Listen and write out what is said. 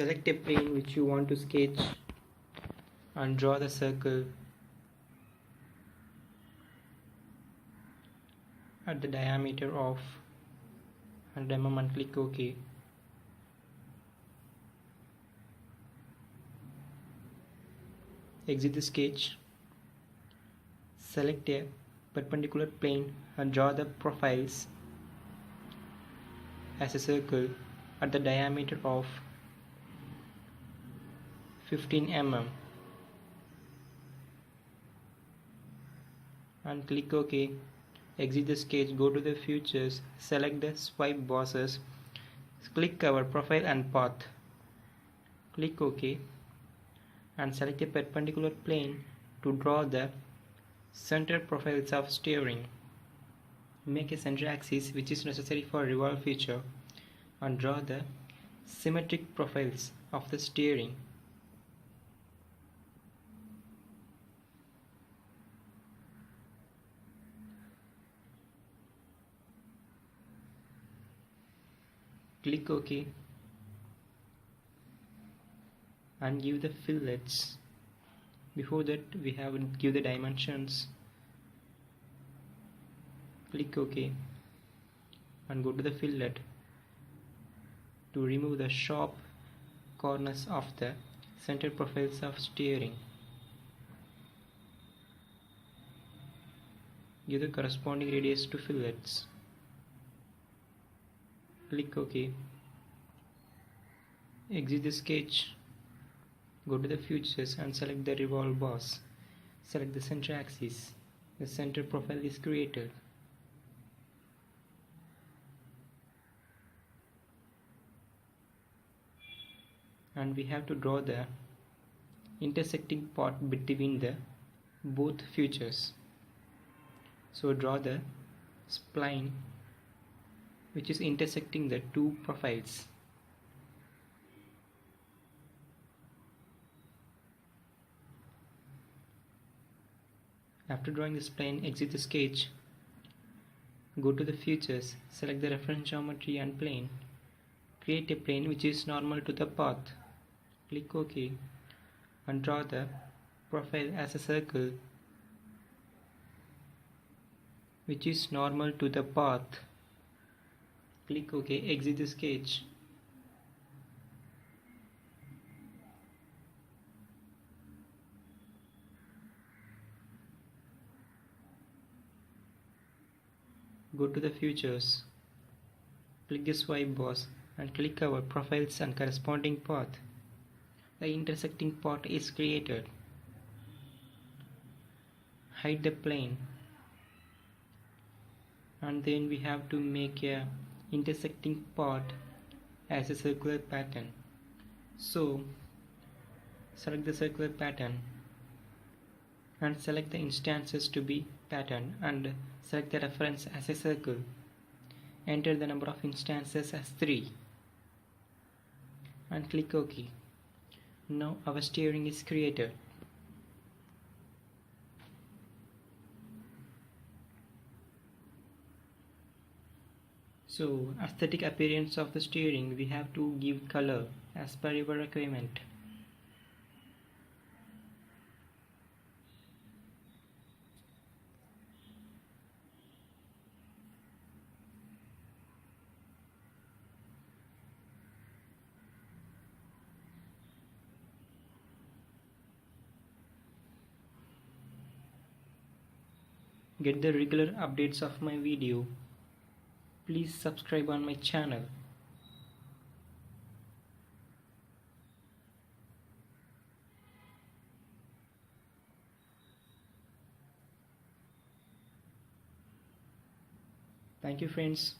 Select a plane which you want to sketch and draw the circle at the diameter of 100 mm and click OK. Exit the sketch. Select a perpendicular plane and draw the profiles as a circle at the diameter of 15 mm and click OK. Exit the sketch, go to the features, select the swipe bosses, click cover profile and path, click OK and select a perpendicular plane to draw the center profiles of steering. Make a center axis which is necessary for revolve feature and draw the symmetric profiles of the steering. Click OK and give the fillets. Before that we have to give the dimensions. Click OK and go to the fillet to remove the sharp corners of the center profiles of steering. Give the corresponding radius to fillets. Click OK. Exit the sketch. Go to the features and select the revolve boss. Select the center axis. The center profile is created. And we have to draw the intersecting part between the both features. So draw the spline which is intersecting the two profiles. After drawing this plane, exit the sketch, go to the features, select the reference geometry and plane, create a plane which is normal to the path, click OK and draw the profile as a circle which is normal to the path. Click OK, exit the sketch. Go to the features, click the swipe boss and click cover profiles and corresponding path. The intersecting part is created. Hide the plane and then we have to make a intersecting part as a circular pattern. So select the circular pattern and select the instances to be pattern and select the reference as a circle. Enter the number of instances as 3 and click OK. Now our steering is created. So aesthetic appearance of the steering we have to give color as per your requirement. Get the regular updates of my video. Please subscribe on my channel. Thank you friends.